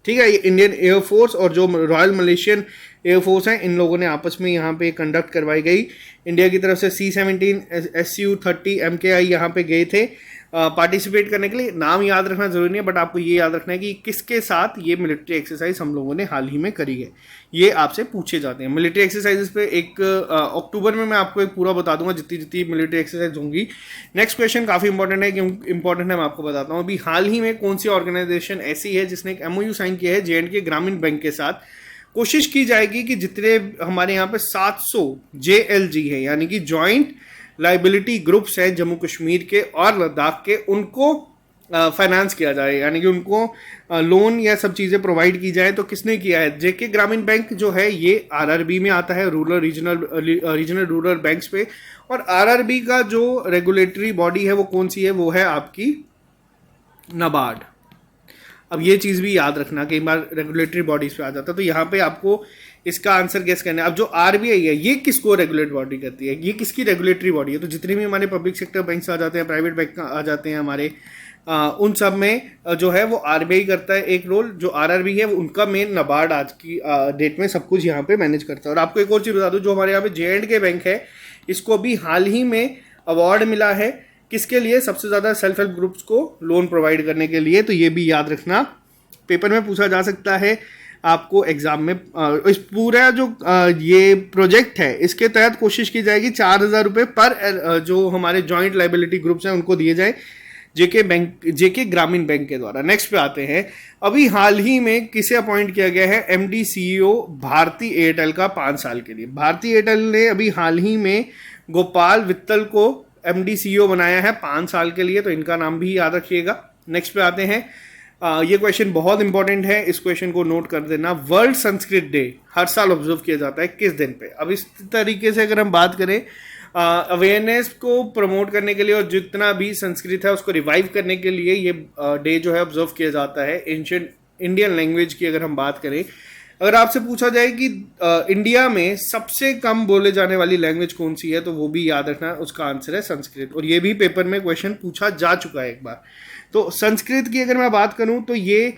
ठीक है, ये इंडियन एयरफोर्स और जो रॉयल मलेशियन एयरफोर्स हैं, इन लोगों ने आपस में यहाँ पे कंडक्ट करवाई गई। इंडिया की तरफ से C-17 Su-30 MKI यहाँ पे गए थे पार्टिसिपेट करने के लिए। नाम याद रखना जरूरी नहीं है, बट आपको ये याद रखना है कि किसके साथ ये मिलिट्री एक्सरसाइज हम लोगों ने हाल ही में करी है, ये आपसे पूछे जाते हैं। मिलिट्री एक्सरसाइजेस पे एक अक्टूबर में मैं आपको एक पूरा बता दूंगा जितनी मिलिट्री एक्सरसाइज होंगी। नेक्स्ट क्वेश्चन काफ़ी इंपॉर्टेंट है, क्यों इंपॉर्टेंट है मैं आपको बताता हूँ। अभी हाल ही में कौन सी ऑर्गेनाइजेशन ऐसी है जिसने एक MOU साइन किया है J&K ग्रामीण बैंक के साथ। कोशिश की जाएगी कि जितने हमारे यहाँ पे 700 JLG है, यानी कि जॉइंट लाइबिलिटी ग्रुप्स हैं जम्मू कश्मीर के और लद्दाख के, उनको फाइनेंस किया जाए, यानी कि उनको लोन या सब चीज़ें प्रोवाइड की जाए। तो किसने किया है? JK ग्रामीण बैंक जो है ये RRB में आता है, रीजनल रूरल बैंक्स पे। और RRB का जो रेगुलेटरी बॉडी है वो कौन सी है? वो है आपकी नाबार्ड। अब ये चीज़ भी याद रखना, कई बार रेगुलेटरी बॉडीज पे आ जाता है, तो यहाँ पे आपको इसका आंसर गेस करना है। अब जो RBI है ये किसको रेगुलेट बॉडी करती है, ये किसकी रेगुलेटरी बॉडी है? तो जितने भी हमारे पब्लिक सेक्टर बैंक्स आ जाते हैं, प्राइवेट बैंक आ जाते हैं हमारे, उन सब में जो है वो आरबीआई करता है एक रोल, जो आरआरबी है वो उनका मेन, नाबार्ड आज की डेट में सब कुछ यहाँ पे मैनेज करता है। और आपको एक और चीज़ बता दूँ, जो हमारे यहाँ पे जे.एंड.के बैंक है, इसको भी हाल ही में अवार्ड मिला है, किसके लिए? सबसे ज़्यादा सेल्फ हेल्प ग्रुप्स को लोन प्रोवाइड करने के लिए। तो ये भी याद रखना, पेपर में पूछा जा सकता है आपको एग्जाम में। इस पूरा जो ये प्रोजेक्ट है, इसके तहत कोशिश की जाएगी 4,000 रुपये पर जो हमारे जॉइंट लाइबिलिटी ग्रुप्स हैं उनको दिए जाए, जेके ग्रामीण बैंक के द्वारा। नेक्स्ट पे आते हैं, अभी हाल ही में किसे अपॉइंट किया गया है एमडी सीईओ भारती एयरटेल का 5 साल के लिए? भारती एयरटेल ने अभी हाल ही में गोपाल वित्तल को एमडी सीईओ बनाया है 5 साल के लिए, तो इनका नाम भी याद रखिएगा। नेक्स्ट पे आते हैं, ये क्वेश्चन बहुत इंपॉर्टेंट है, इस क्वेश्चन को नोट कर देना। वर्ल्ड संस्कृत डे हर साल ऑब्जर्व किया जाता है किस दिन पे? अब इस तरीके से अगर हम बात करें, अवेयरनेस को प्रमोट करने के लिए और जितना भी संस्कृत है उसको रिवाइव करने के लिए ये डे जो है ऑब्जर्व किया जाता है। एंशिएंट इंडियन लैंग्वेज की अगर हम बात करें, अगर आपसे पूछा जाए कि इंडिया में सबसे कम बोले जाने वाली लैंग्वेज कौन सी है, तो वो भी याद रखना, उसका आंसर है संस्कृत। और ये भी पेपर में क्वेश्चन पूछा जा चुका है एक बार। तो संस्कृत की अगर मैं बात करूं तो ये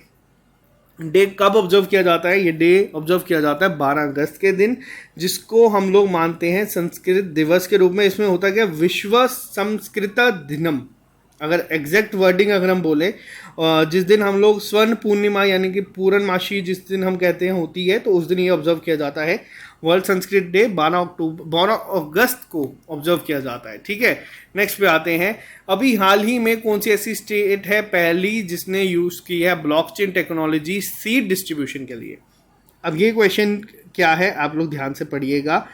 डे कब ऑब्जर्व किया जाता है? ये डे ऑब्जर्व किया जाता है 12 अगस्त के दिन, जिसको हम लोग मानते हैं संस्कृत दिवस के रूप में। इसमें होता है क्या? विश्व संस्कृत दिनम, अगर एग्जैक्ट वर्डिंग अगर हम बोले, जिस दिन हम लोग स्वर्ण पूर्णिमा यानी कि पूर्णमासी जिस दिन हम कहते हैं होती है, तो उस दिन ये ऑब्जर्व किया जाता है। वर्ल्ड संस्कृत डे 12 अगस्त को ऑब्जर्व किया जाता है, ठीक है। नेक्स्ट पे आते हैं, अभी हाल ही में कौन सी ऐसी स्टेट है पहली जिसने यूज की है ब्लॉकचेन टेक्नोलॉजी सीड डिस्ट्रीब्यूशन के लिए? अब ये क्वेश्चन क्या है, आप लोग ध्यान से पढ़िएगा।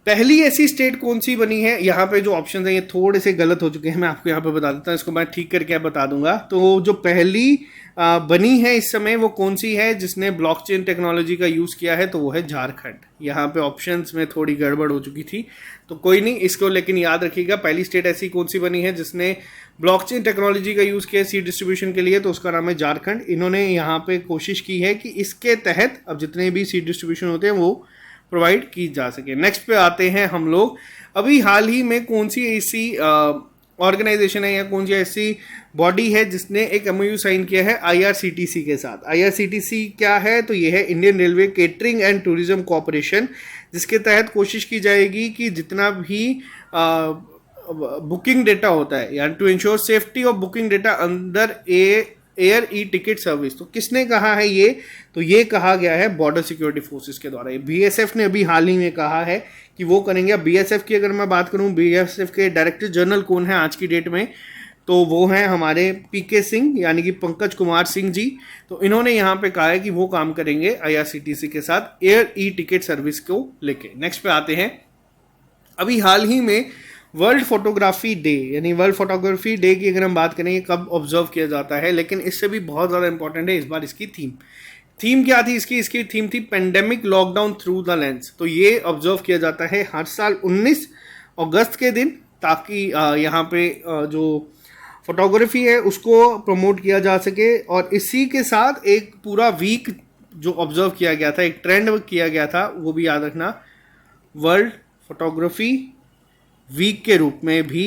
पहली ऐसी स्टेट कौन सी बनी है? यहाँ पे जो ऑप्शन है ये थोड़े से गलत हो चुके हैं, मैं आपको यहाँ पे बता देता हूँ, इसको मैं ठीक करके बता दूंगा। तो जो पहली बनी है इस समय वो कौन सी है जिसने ब्लॉकचेन टेक्नोलॉजी का यूज़ किया है? तो वो है झारखंड। यहाँ पे ऑप्शंस में थोड़ी गड़बड़ हो चुकी थी, तो कोई नहीं, इसको लेकिन याद रखिएगा। पहली स्टेट ऐसी कौन सी बनी है जिसने ब्लॉकचेन टेक्नोलॉजी का यूज़ किया सीड डिस्ट्रीब्यूशन के लिए? तो उसका नाम है झारखंड। इन्होंने यहाँ पे कोशिश की है कि इसके तहत अब जितने भी सीड डिस्ट्रीब्यूशन होते हैं वो प्रोवाइड की जा सके। नेक्स्ट पे आते हैं हम लोग, अभी हाल ही में कौन सी ऐसी ऑर्गेनाइजेशन है या कौन सी ऐसी बॉडी है जिसने एक एमओयू साइन किया है आईआरसीटीसी के साथ? आईआरसीटीसी क्या है? तो ये है Indian railway catering and tourism corporation, जिसके तहत कोशिश की जाएगी कि जितना भी बुकिंग डेटा होता है, यानी to ensure safety of booking data अंदर एयर ई टिकट सर्विस। तो किसने कहा है ये? तो ये कहा गया है बॉर्डर सिक्योरिटी फोर्सेस के द्वारा। ये बीएसएफ ने अभी हाल ही में कहा है कि वो करेंगे। अब बीएसएफ की अगर मैं बात करूं, बीएसएफ के डायरेक्टर जनरल कौन है आज की डेट में? तो वो हैं हमारे पीके सिंह, यानी कि पंकज कुमार सिंह जी। तो इन्होंने यहाँ पे कहा है कि वो काम करेंगे आईआरसीटीसी के साथ एयर ई टिकट सर्विस को लेके। नेक्स्ट पे आते हैं, अभी हाल ही में वर्ल्ड फोटोग्राफी डे, यानी वर्ल्ड फोटोग्राफी डे की अगर हम बात करें ये कब ऑब्जर्व किया जाता है, लेकिन इससे भी बहुत ज़्यादा इंपॉर्टेंट है इस बार इसकी थीम क्या थी इसकी थीम थी pandemic lockdown through the lens. तो ये ऑब्जर्व किया जाता है हर साल 19 अगस्त के दिन, ताकि यहाँ पे जो फोटोग्राफी है उसको प्रमोट किया जा सके। और इसी के साथ एक पूरा वीक जो ऑब्जर्व किया गया था, एक ट्रेंड किया गया था, वो भी याद रखना, वर्ल्ड फोटोग्राफी वीक के रूप में भी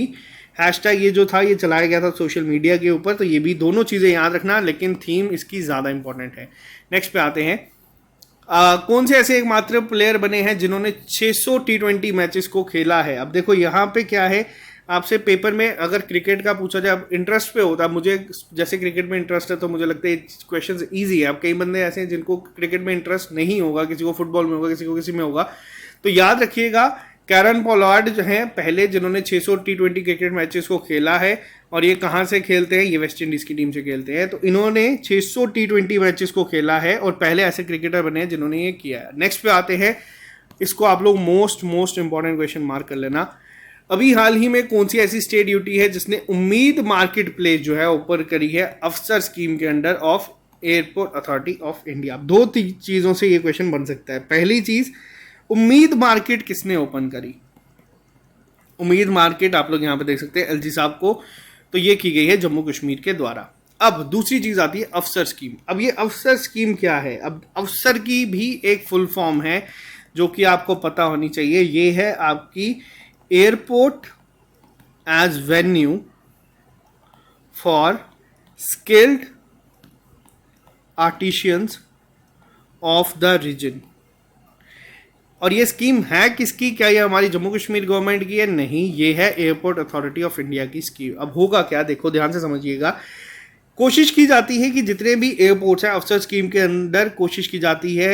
हैशटैग ये जो था ये चलाया गया था सोशल मीडिया के ऊपर। तो ये भी दोनों चीज़ें याद रखना, लेकिन थीम इसकी ज़्यादा इंपॉर्टेंट है। नेक्स्ट पे आते हैं, कौन से ऐसे एकमात्र प्लेयर बने हैं जिन्होंने 600 T20 मैचेस को खेला है? अब देखो यहाँ पे क्या है, आपसे पेपर में अगर क्रिकेट का पूछा जाए, अब इंटरेस्ट पे होता है, मुझे जैसे क्रिकेट में इंटरेस्ट है तो मुझे लगता है क्वेश्चन ईजी है। अब कई बंदे ऐसे हैं जिनको क्रिकेट में इंटरेस्ट नहीं होगा, किसी को फुटबॉल में होगा, किसी को किसी में होगा। तो याद रखिएगा, कैरन पोलार्ड जो हैं पहले जिन्होंने 600 T20 क्रिकेट मैचेस को खेला है, और ये कहाँ से खेलते हैं? ये वेस्ट इंडीज़ की टीम से खेलते हैं। तो इन्होंने 600 T20 मैचेस को खेला है और पहले ऐसे क्रिकेटर बने हैं जिन्होंने ये किया है। नेक्स्ट पे आते हैं, इसको आप लोग मोस्ट इंपॉर्टेंट क्वेश्चन मार्क कर लेना। अभी हाल ही में कौन सी ऐसी स्टेट यूटी है जिसने उम्मीद मार्केट प्लेस जो है ऊपर करी है अफसर स्कीम के under of airport authority of India? दो चीज़ों से ये क्वेश्चन बन सकता है। पहली चीज़, उम्मीद मार्केट किसने ओपन करी? उम्मीद मार्केट आप लोग यहाँ पे देख सकते हैं एलजी साहब को, तो ये की गई है जम्मू कश्मीर के द्वारा। अब दूसरी चीज आती है अफसर स्कीम। अब ये अफसर स्कीम क्या है? अब अफसर की भी एक फुल फॉर्म है जो कि आपको पता होनी चाहिए। ये है आपकी airport as venue for skilled artisans of the region. और ये स्कीम है किसकी? क्या ये हमारी जम्मू कश्मीर गवर्नमेंट की है? नहीं, ये है एयरपोर्ट अथॉरिटी ऑफ इंडिया की स्कीम। अब होगा क्या, देखो ध्यान से समझिएगा। कोशिश की जाती है कि जितने भी एयरपोर्ट्स हैं अफसर स्कीम के अंदर कोशिश की जाती है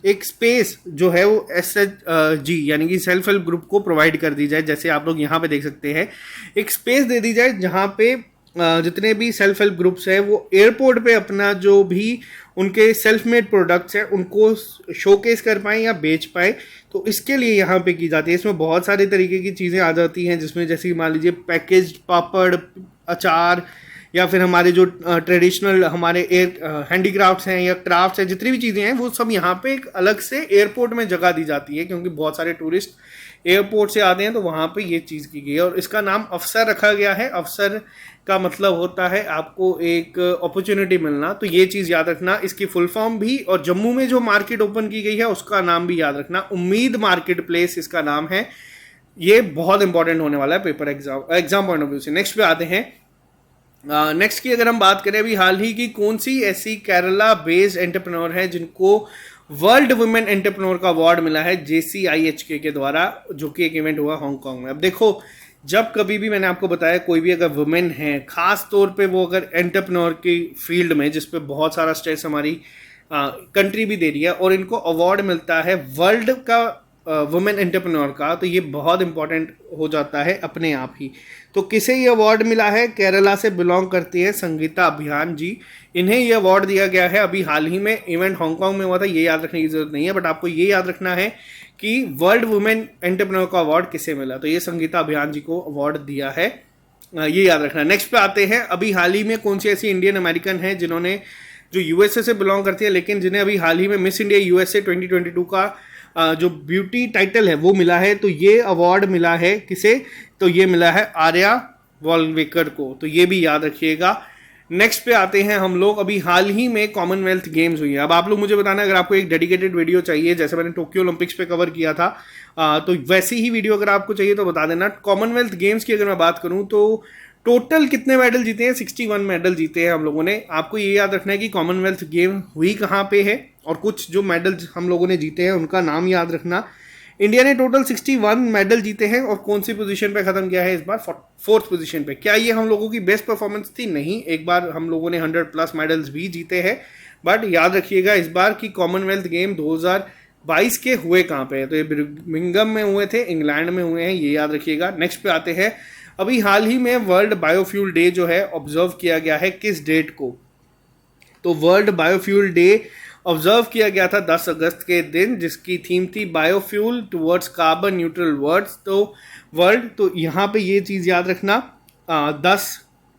एक स्पेस जो है वो SHG यानी कि सेल्फ हेल्प ग्रुप को प्रोवाइड कर दी जाए। जैसे आप लोग यहाँ पे देख सकते हैं, एक स्पेस दे दी जाए जहाँ पे जितने भी सेल्फ हेल्प ग्रुप्स हैं वो एयरपोर्ट पे अपना जो भी उनके सेल्फ मेड प्रोडक्ट्स हैं उनको शोकेस कर पाएँ या बेच पाएँ। तो इसके लिए यहाँ पे की जाती है। इसमें बहुत सारे तरीके की चीज़ें आ जाती हैं, जिसमें जैसे मान लीजिए पैकेज्ड पापड़, अचार, या फिर हमारे जो ट्रेडिशनल हमारे हैंडीक्राफ्ट्स हैं या क्राफ्ट्स हैं, जितनी भी चीज़ें हैं वो सब यहाँ पे एक अलग से एयरपोर्ट में जगह दी जाती है, क्योंकि बहुत सारे टूरिस्ट एयरपोर्ट से आते हैं। तो वहाँ पे ये चीज़ की गई है और इसका नाम अफसर रखा गया है। अफसर का मतलब होता है आपको एक अपॉर्चुनिटी मिलना। तो ये चीज़ याद रखना, इसकी फुल फॉर्म भी, और जम्मू में जो मार्केट ओपन की गई है उसका नाम भी याद रखना, उम्मीद मार्केट प्लेस इसका नाम है। ये बहुत इंपॉर्टेंट होने वाला है paper exam point of view से। नेक्स्ट पे आते हैं। नेक्स्ट की अगर हम बात करें, अभी हाल ही की कौन सी ऐसी केरला बेस्ड एंटरप्रेन्योर है जिनको वर्ल्ड वुमेन एंटरप्रेन्योर का अवार्ड मिला है JCIHK के द्वारा, जो कि एक इवेंट हुआ हांगकांग में। अब देखो, जब कभी भी मैंने आपको बताया कोई भी अगर वुमेन है, खास तौर पे वो अगर एंटरप्रेन्योर की फील्ड में, जिस पे बहुत सारा स्ट्रेस हमारी कंट्री भी दे रही है, और इनको अवार्ड मिलता है वर्ल्ड का वुमेन एंटरप्रेन्योर का, तो ये बहुत इंपॉर्टेंट हो जाता है अपने आप ही। तो किसे ये अवार्ड मिला है? केरला से बिलोंग करती है संगीता अभियान जी, इन्हें ये अवार्ड दिया गया है। अभी हाल ही में इवेंट हांगकांग में हुआ था, ये याद रखने की जरूरत नहीं है, बट आपको ये याद रखना है कि वर्ल्ड वुमेन एंटरप्रेन्योर का अवार्ड किसे मिला। तो ये संगीता अभियान जी को अवार्ड दिया है, ये याद रखना। नेक्स्ट पे आते हैं। अभी हाल ही में कौन सी ऐसी इंडियन अमेरिकन है जिन्होंने, जो USA से बिलोंग करती है, लेकिन जिन्हें अभी हाल ही में मिस इंडिया USA 2022 का जो ब्यूटी टाइटल है वो मिला है। तो ये अवार्ड मिला है किसे? तो ये मिला है आर्या वॉलवेकर को। तो ये भी याद रखिएगा। नेक्स्ट पे आते हैं हम लोग। अभी हाल ही में कॉमनवेल्थ गेम्स हुई है। अब आप लोग मुझे बताना, अगर आपको एक डेडिकेटेड वीडियो चाहिए, जैसे मैंने टोक्यो ओलंपिक्स पे कवर किया था, तो वैसी ही वीडियो अगर आपको चाहिए तो बता देना। कॉमनवेल्थ गेम्स की अगर मैं बात करूं तो टोटल कितने मेडल जीते हैं? 61 मेडल जीते हैं हम लोगों ने। आपको ये याद रखना है कि कॉमनवेल्थ गेम हुई कहाँ पे है, और कुछ जो मेडल हम लोगों ने जीते हैं उनका नाम याद रखना। इंडिया ने टोटल 61 मेडल जीते हैं और कौन सी पोजीशन पे खत्म किया है इस बार? 4th पोजीशन पे। क्या ये हम लोगों की बेस्ट परफॉर्मेंस थी? नहीं, एक बार हम लोगों ने 100+ मेडल्स भी जीते हैं। बट याद रखिएगा इस बार की कॉमनवेल्थ गेम 2022 के हुए कहाँ पे है? तो ये बर्मिंघम में हुए थे, इंग्लैंड में हुए हैं, ये याद रखिएगा। नेक्स्ट पे आते हैं। अभी हाल ही में वर्ल्ड बायोफ्यूल डे जो है ऑब्जर्व किया गया है, किस डेट को? तो वर्ल्ड बायोफ्यूल डे ऑब्जर्व किया गया था 10 अगस्त के दिन, जिसकी थीम थी biofuel towards carbon neutral world. तो यहाँ पे ये चीज़ याद रखना, 10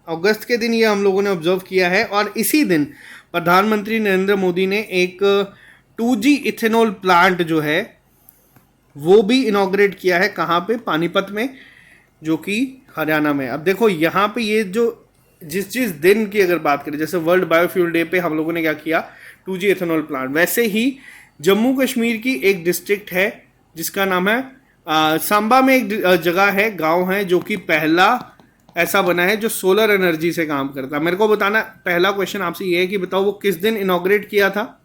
अगस्त के दिन ये हम लोगों ने ऑब्जर्व किया है। और इसी दिन प्रधानमंत्री नरेंद्र मोदी ने एक 2G इथेनॉल प्लांट जो है वो भी इनॉग्रेट किया है। कहाँ पे? पानीपत में, जो कि हरियाणा में। अब देखो यहाँ पे ये जो जिस दिन की अगर बात करें, जैसे वर्ल्ड बायोफ्यूल डे पे हम लोगों ने क्या किया, 2G इथेनॉल प्लांट, वैसे ही जम्मू कश्मीर की एक डिस्ट्रिक्ट है जिसका नाम है सांबा में एक जगह है, गांव है, जो कि पहला ऐसा बना है जो सोलर एनर्जी से काम करता है। मेरे को बताना, पहला क्वेश्चन आपसे ये है कि बताओ वो किस दिन इनॉग्रेट किया था,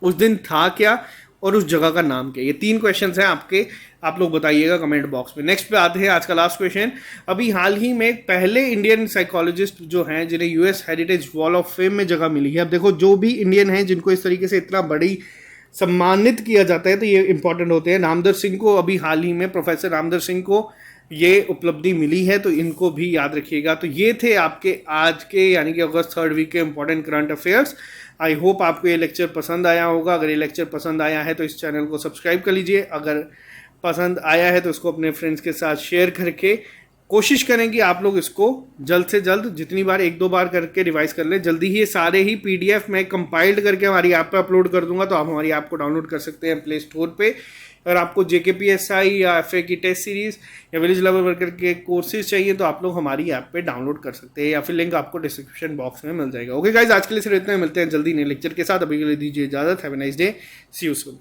उस दिन था क्या, और उस जगह का नाम क्या? ये 3 क्वेश्चंस हैं आपके, आप लोग बताइएगा कमेंट बॉक्स में। नेक्स्ट पे आते हैं आज का लास्ट क्वेश्चन। अभी हाल ही में पहले इंडियन साइकोलॉजिस्ट जो हैं जिन्हें US heritage wall of fame में जगह मिली है। अब देखो, जो भी इंडियन हैं जिनको इस तरीके से इतना बड़ी सम्मानित किया जाता है तो ये इंपॉर्टेंट होते हैं। रामदर सिंह को अभी हाल ही में, प्रोफेसर रामदर सिंह को ये उपलब्धि मिली है, तो इनको भी याद रखिएगा। तो ये थे आपके आज के यानी कि अगस्त 3rd वीक के important current affairs. I hope आपको ये लेक्चर पसंद आया होगा। अगर ये लेक्चर पसंद आया है तो इस चैनल को सब्सक्राइब कर लीजिए। अगर पसंद आया है तो इसको अपने फ्रेंड्स के साथ शेयर करके कोशिश करें कि आप लोग इसको जल्द से जल्द, जितनी बार 1-2 बार करके रिवाइज कर लें। जल्दी ही ये सारे ही PDF मैं कंपाइल्ड करके हमारी ऐप पे अपलोड कर दूंगा, तो आप हमारी ऐप को डाउनलोड कर सकते हैं प्ले स्टोर पे। अगर आपको JKPSI या FA की टेस्ट सीरीज या विलेज लेवल वर्कर के कोर्सेज चाहिए तो आप लोग हमारी ऐप पे डाउनलोड कर सकते हैं, या फिर लिंक आपको डिस्क्रिप्शन बॉक्स में मिल जाएगा। ओके गाइज, आज के लिए सिर्फ इतना ही, मिलते हैं जल्दी नए लेक्चर के साथ। अभी के लिए दीजिए इजाजत। Have a nice day, see you soon.